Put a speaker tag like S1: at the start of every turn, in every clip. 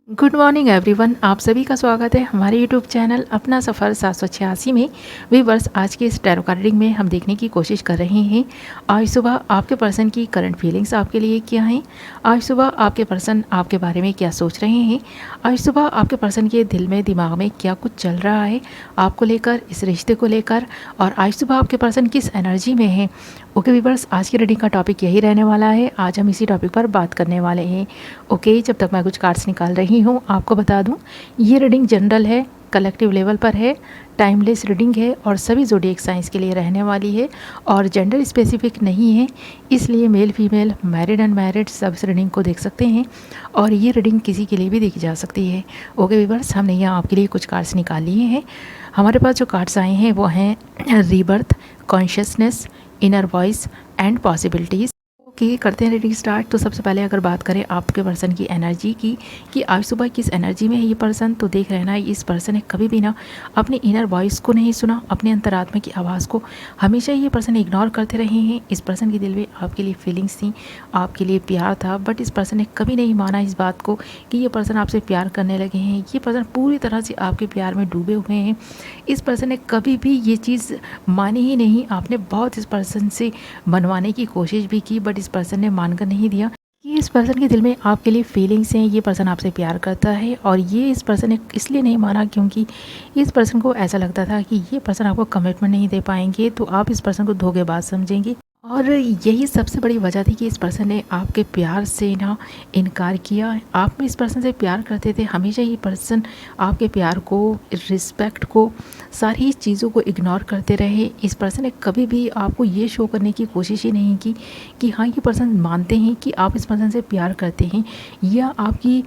S1: Good morning everyone. आप सभी का स्वागत है हमारे यूट्यूब चैनल अपना सफ़र 786 में। व्यूअर्स, आज के इस टैरो कार्ड रीडिंग में हम देखने की कोशिश कर रहे हैं आज सुबह आपके पर्सन की करंट फीलिंग्स आपके लिए क्या हैं। आज सुबह आपके पर्सन आपके बारे में क्या सोच रहे हैं। आज सुबह आपके पर्सन के दिल में दिमाग में क्या कुछ चल रहा है आपको लेकर, इस रिश्ते को लेकर, और आज सुबह आपके पर्सन किस एनर्जी में है। ओके व्यूअर्स, आज की रीडिंग का टॉपिक यही रहने वाला है। आज हम इसी टॉपिक पर बात करने वाले हैं। ओके, जब तक मैं कुछ कार्ड्स निकाल रही हूँ आपको बता दूँ, ये रीडिंग जनरल है, कलेक्टिव लेवल पर है, टाइमलेस रीडिंग है और सभी ज़ोडिएक साइंस के लिए रहने वाली है और जेंडर स्पेसिफिक नहीं है। इसलिए मेल फीमेल, मैरिड अनमैरिड सब इस रीडिंग को देख सकते हैं और ये रीडिंग किसी के लिए भी देखी जा सकती है। ओके व्यूअर्स, हमने यहाँ आपके लिए कुछ कार्ड्स निकाल लिए हैं। हमारे पास जो कार्ड्स आए हैं वो हैं rebirth, consciousness, inner voice and possibilities. Okay, करते हैं रीडिंग स्टार्ट। तो सबसे पहले अगर बात करें आपके पर्सन की एनर्जी की कि आज सुबह किस एनर्जी में है ये पर्सन, तो देख रहे हैं ना, इस पर्सन ने कभी भी ना अपनी इनर वॉइस को नहीं सुना, अपने अंतरात्मा की आवाज़ को हमेशा ये पर्सन इग्नोर करते रहे हैं। इस पर्सन के दिल में आपके लिए फीलिंग्स थी, आपके लिए प्यार था, बट इस पर्सन ने कभी नहीं माना इस बात को कि ये पर्सन आपसे प्यार करने लगे हैं। ये पर्सन पूरी तरह से आपके प्यार में डूबे हुए हैं। इस पर्सन ने कभी भी ये चीज़ मानी ही नहीं। आपने बहुत इस पर्सन से मनवाने की कोशिश भी की, बट इस पर्सन ने मानकर नहीं दिया कि इस पर्सन के दिल में आपके लिए फीलिंग्स हैं, ये पर्सन आपसे प्यार करता है। और ये इस पर्सन ने इसलिए नहीं माना क्योंकि इस पर्सन को ऐसा लगता था कि ये पर्सन आपको कमिटमेंट नहीं दे पाएंगे, तो आप इस पर्सन को धोखेबाज समझेंगे। और यही सबसे बड़ी वजह थी कि इस पर्सन ने आपके प्यार से ना इनकार किया। आप इस पर्सन से प्यार करते थे, हमेशा ये पर्सन आपके प्यार को, रिस्पेक्ट को, सारी चीज़ों को इग्नोर करते रहे। इस पर्सन ने कभी भी आपको ये शो करने की कोशिश ही नहीं की कि हाँ, ये पर्सन मानते हैं कि आप इस पर्सन से प्यार करते हैं या आपकी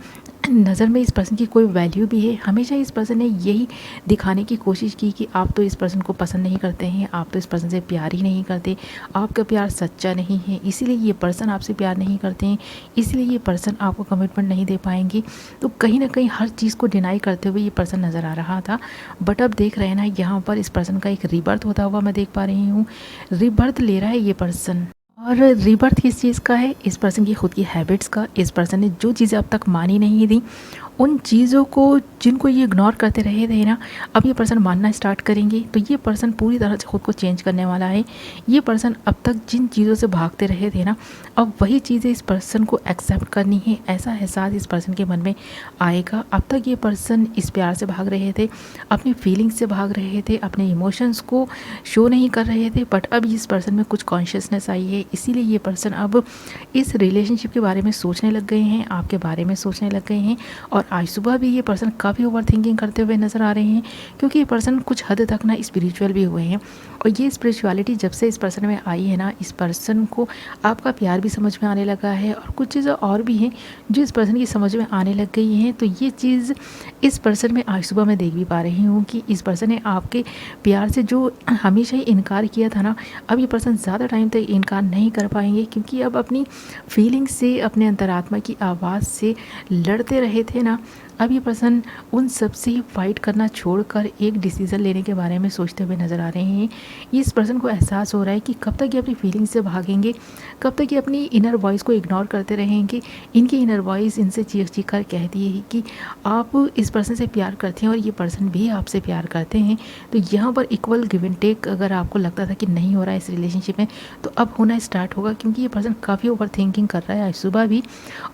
S1: नज़र में इस पर्सन की कोई वैल्यू भी है। हमेशा इस पर्सन ने यही दिखाने की कोशिश की कि आप तो इस पर्सन को पसंद नहीं करते हैं, आप तो इस पर्सन से प्यार ही नहीं करते, आपका प्यार सच्चा नहीं है, इसीलिए ये पर्सन आपसे प्यार नहीं करते हैं, इसलिए ये पर्सन आपको कमिटमेंट नहीं दे पाएंगे। तो कहीं ना कहीं हर चीज़ को डिनाई करते हुए ये पर्सन नज़र आ रहा था। बट अब देख रहे हैं ना, यहाँ पर इस पर्सन का एक रीबर्थ होता हुआ मैं देख पा रही हूँ। रीबर्थ ले रहा है ये पर्सन। और रीबर्थ किस चीज़ का है? इस पर्सन की खुद की हैबिट्स का। इस पर्सन ने जो चीज़ें अब तक मानी नहीं थी, उन चीज़ों को जिनको ये इग्नोर करते रहे थे ना, अब ये पर्सन मानना स्टार्ट करेंगे। तो ये पर्सन पूरी तरह से खुद को चेंज करने वाला है। ये पर्सन अब तक जिन चीज़ों से भागते रहे थे ना, अब वही चीज़ें इस पर्सन को एक्सेप्ट करनी है, ऐसा एहसास इस पर्सन के मन में आएगा। अब तक ये पर्सन इस प्यार से भाग रहे थे, अपनी फीलिंग्स से भाग रहे थे, अपने इमोशंस को शो नहीं कर रहे थे, बट अब इस पर्सन में कुछ कॉन्शियसनेस आई है। इसीलिए ये पर्सन अब इस रिलेशनशिप के बारे में सोचने लग गए हैं, आपके बारे में सोचने लग गए हैं। और आज सुबह भी ये पर्सन काफ़ी ओवर थिंकिंग करते हुए नज़र आ रहे हैं, क्योंकि ये पर्सन कुछ हद तक ना स्पिरिचुअल भी हुए हैं। और ये स्पिरिचुअलिटी जब से इस पर्सन में आई है ना, इस पर्सन को आपका प्यार भी समझ में आने लगा है और कुछ चीज़ें और भी हैं जो इस पर्सन की समझ में आने लग गई हैं। तो ये चीज़ इस पर्सन में आज सुबह मैं देख भी पा रही हूँ कि इस पर्सन ने आपके प्यार से जो हमेशा ही इनकार किया था ना, अब ये पर्सन ज़्यादा टाइम तक इनकार नहीं कर पाएंगे, क्योंकि अब अपनी फीलिंग्स से, अपने अंतरात्मा की आवाज़ से लड़ते रहे थे ना, अब ये पर्सन उन सब से ही फाइट करना छोड़कर एक डिसीज़न लेने के बारे में सोचते हुए नज़र आ रहे हैं। इस पर्सन को एहसास हो रहा है कि कब तक ये अपनी फीलिंग्स से भागेंगे, कब तक ये अपनी इनर वॉइस को इग्नोर करते रहेंगे। इनकी इनर वॉइस इनसे चीख चीख कर कहती है कि आप इस पर्सन से प्यार करते हैं और ये पर्सन भी आपसे प्यार करते हैं। तो यहाँ पर इक्वल गिव एंड टेक अगर आपको लगता था कि नहीं हो रहा है इस रिलेशनशिप में, तो अब होना स्टार्ट होगा, क्योंकि ये पर्सन काफ़ी ओवर थिंकिंग कर रहा है आज सुबह भी।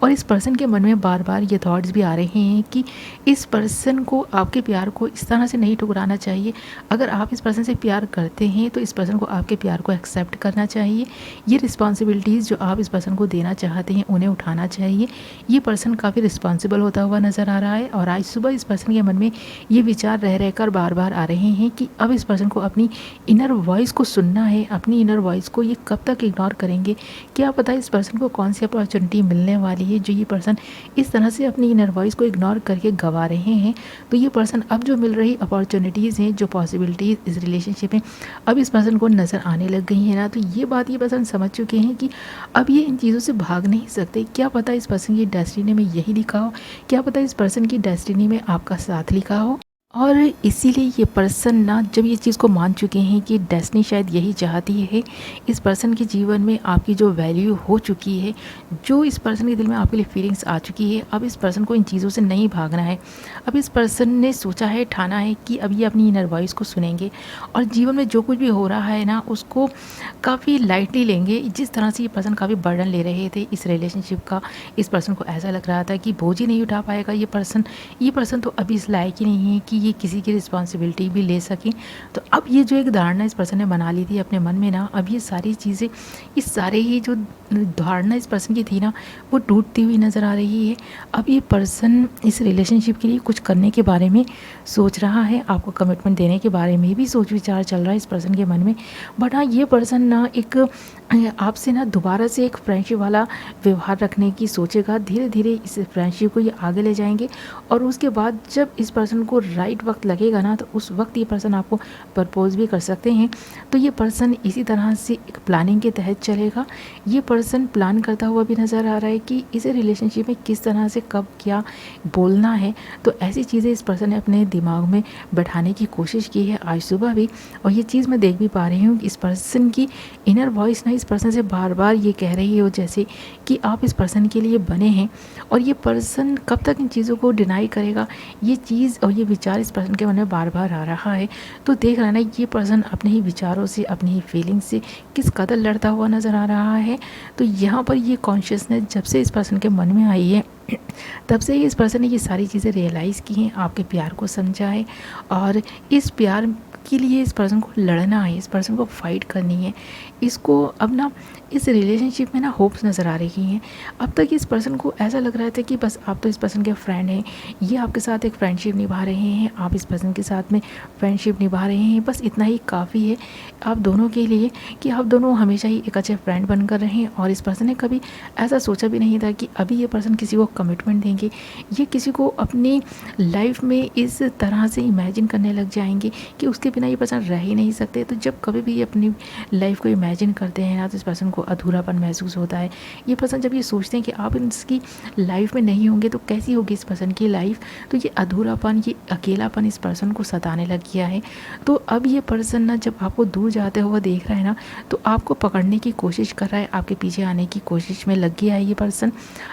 S1: और इस पर्सन के मन में बार बार ये थॉट्स भी आ रहे हैं कि इस पर्सन को आपके प्यार को इस तरह से नहीं ठुकराना चाहिए। अगर आप इस पर्सन से प्यार करते हैं तो इस पर्सन को आपके प्यार को एक्सेप्ट करना चाहिए। ये रिस्पॉन्सिबिलिटीज़ जो आप इस पर्सन को देना चाहते हैं उन्हें उठाना चाहिए। ये पर्सन काफ़ी रिस्पॉन्सिबल होता हुआ नज़र आ रहा है। और आज सुबह इस पर्सन के मन में ये विचार रह रहकर बार बार आ रहे हैं कि अब इस पर्सन को अपनी इनर वॉइस को सुनना है। अपनी इनर वॉइस को ये कब तक इग्नोर करेंगे? क्या पता इस पर्सन को कौन सी अपॉर्चुनिटी मिलने वाली है जो ये पर्सन इस तरह से अपनी इनर वॉइस को इग्नोर करके गवा रहे हैं। तो ये पर्सन अब जो मिल रही अपॉर्चुनिटीज़ हैं, जो पॉसिबिलिटीज़ इस रिलेशनशिप में अब इस पर्सन को नज़र आने लग गई हैं ना, तो ये बात ये पर्सन समझ चुके हैं कि अब ये इन चीज़ों से भाग नहीं सकते। क्या पता इस पर्सन की डेस्टिनी में यही लिखा हो, क्या पता इस पर्सन की डेस्टिनी में आपका साथ लिखा हो। और इसीलिए ये पर्सन ना जब ये चीज़ को मान चुके हैं कि डेस्टिनी शायद यही चाहती है, इस पर्सन के जीवन में आपकी जो वैल्यू हो चुकी है, जो इस पर्सन के दिल में आपके लिए फीलिंग्स आ चुकी है, अब इस पर्सन को इन चीज़ों से नहीं भागना है। अब इस पर्सन ने सोचा है, ठाना है कि अब ये अपनी इनर वॉइस को सुनेंगे और जीवन में जो कुछ भी हो रहा है ना, उसको काफ़ी लाइटली लेंगे। जिस तरह से ये पर्सन काफ़ी बर्डन ले रहे थे इस रिलेशनशिप का, इस पर्सन को ऐसा लग रहा था कि बोझ ही नहीं उठा पाएगा ये पर्सन तो अभी इस लायक ही नहीं है कि ये किसी की रिस्पॉन्सिबिलिटी भी ले सकें। तो अब ये जो एक धारणा इस पर्सन ने बना ली थी अपने मन में ना, अब ये सारी चीज़ें, इस सारे ही जो धारणा इस पर्सन की थी ना, वो टूटती हुई नज़र आ रही है। अब ये पर्सन इस रिलेशनशिप के लिए कुछ करने के बारे में सोच रहा है, आपको कमिटमेंट देने के बारे में भी सोच विचार चल रहा है इस पर्सन के मन में। बट हाँ, ये पर्सन ना एक आपसे ना दोबारा से एक फ्रेंडशिप वाला व्यवहार रखने की सोचेगा। धीरे धीरे इस फ्रेंडशिप को ये आगे ले जाएंगे और उसके बाद जब इस पर्सन को राइट वक्त लगेगा ना, तो उस वक्त ये पर्सन आपको प्रपोज भी कर सकते हैं। तो ये पर्सन इसी तरह से एक प्लानिंग के तहत चलेगा। ये पर्सन प्लान करता हुआ भी नज़र आ रहा है कि इस रिलेशनशिप में किस तरह से कब क्या बोलना है। तो ऐसी चीज़ें इस पर्सन ने अपने दिमाग में बैठाने की कोशिश की है आज सुबह भी। और ये चीज़ मैं देख भी पा रही हूँ कि इस पर्सन की इनर वॉइस ना इस पर्सन से बार बार ये कह रही हो जैसे कि आप इस पर्सन के लिए बने हैं। और ये पर्सन कब तक इन चीज़ों को डिनाई करेगा, ये चीज़ और ये विचार इस पर्सन के मन में बार बार आ रहा है। तो देख रहा है ना, ये पर्सन अपने ही विचारों से, अपनी ही फीलिंग्स से किस कदर लड़ता हुआ नज़र आ रहा है। तो यहाँ पर ये कॉन्शियसनेस जब से इस पर्सन के मन में आई है, तब से ही इस पर्सन ने ये सारी चीज़ें रियलाइज़ की हैं, आपके प्यार को समझा है और इस प्यार के लिए इस पर्सन को लड़ना है, इस पर्सन को फाइट करनी है। इसको अब ना इस रिलेशनशिप में ना होप्स नज़र आ रही हैं। अब तक इस पर्सन को ऐसा लग रहा था कि बस आप तो इस पर्सन के फ्रेंड हैं, ये आपके साथ एक फ्रेंडशिप निभा रहे हैं, आप इस पर्सन के साथ में फ्रेंडशिप निभा रहे हैं, बस इतना ही काफ़ी है आप दोनों के लिए कि आप दोनों हमेशा ही एक अच्छे फ्रेंड बनकर रहें। और इस पर्सन ने कभी ऐसा सोचा भी नहीं था कि अभी ये पर्सन किसी को कमिटमेंट देंगे, ये किसी को अपनी लाइफ में इस तरह से इमेजिन करने लग जाएंगे कि उसके बिना ये पर्सन रह ही नहीं सकते। तो जब कभी भी ये अपनी लाइफ को इमेजिन करते हैं ना, तो इस पर्सन को अधूरापन महसूस होता है। ये पर्सन जब ये सोचते हैं कि आप इसकी लाइफ में नहीं होंगे तो कैसी होगी इस पर्सन की लाइफ, तो ये अधूरापन, ये अकेलापन इस पर्सन को सताने लग गया है। तो अब ये पर्सन ना जब आपको दूर जाते हुए देख रहा है ना, तो आपको पकड़ने की कोशिश कर रहा है, आपके पीछे आने की कोशिश में लग गया है ये पर्सन।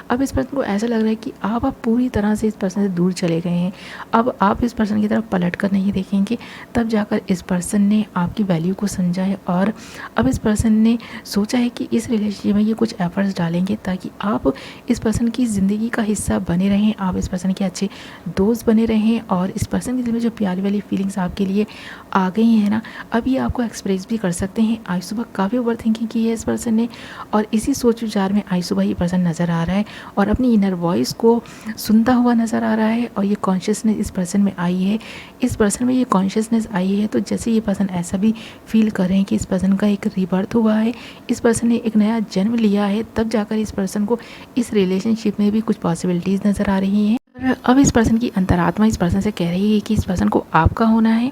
S1: अब इस पर्सन को ऐसा लग रहा है कि आप पूरी तरह से इस पर्सन से दूर चले गए हैं, अब आप इस पर्सन की तरफ पलट कर नहीं देखेंगे। तब जाकर इस पर्सन ने आपकी वैल्यू को समझा है और अब इस पर्सन ने सोचा है कि इस रिलेशनशिप में ये कुछ एफर्ट्स डालेंगे ताकि आप इस पर्सन की ज़िंदगी का हिस्सा बने रहें, आप इस पर्सन के अच्छे दोस्त बने रहें। और इस पर्सन के दिल में जो प्यारी वाली फीलिंग्स आपके लिए आ गई हैं ना, अब ये आपको एक्सप्रेस भी कर सकते हैं। आज सुबह काफ़ी ओवर थिंकिंग की है इस पर्सन ने और इसी सोच विचार में आज सुबह ये पर्सन नज़र आ रहा है और अपनी इनर वॉइस को सुनता हुआ नज़र आ रहा है। और ये कॉन्शियसनेस इस पर्सन में आई है, इस पर्सन में ये कॉन्शियसनेस आई है। तो जैसे ये पर्सन ऐसा भी फील कर रहे हैं कि इस पर्सन का एक रीबर्थ हुआ है, इस पर्सन ने एक नया जन्म लिया है, तब जाकर इस पर्सन को इस रिलेशनशिप में भी कुछ पॉसिबिलिटीज़ नज़र आ रही हैं। और अब इस पर्सन की अंतरात्मा इस पर्सन से कह रही है कि इस पर्सन को आपका होना है,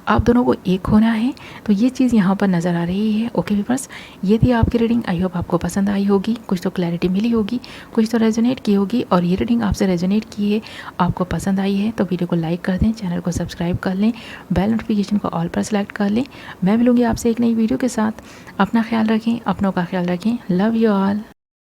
S1: आप दोनों को एक होना है। तो ये चीज़ यहाँ पर नज़र आ रही है। ओके व्यूअर्स, ये थी आपकी रीडिंग। आई होप आपको पसंद आई होगी, कुछ तो क्लैरिटी मिली होगी, कुछ तो रेजोनेट की होगी। और ये रीडिंग आपसे रेजोनेट की है, आपको पसंद आई है तो वीडियो को लाइक कर दें, चैनल को सब्सक्राइब कर लें, बेल नोटिफिकेशन को ऑल पर सेलेक्ट कर लें। मैं मिलूँगी आपसे एक नई वीडियो के साथ। अपना ख्याल रखें, अपनों का ख्याल रखें। Love you all.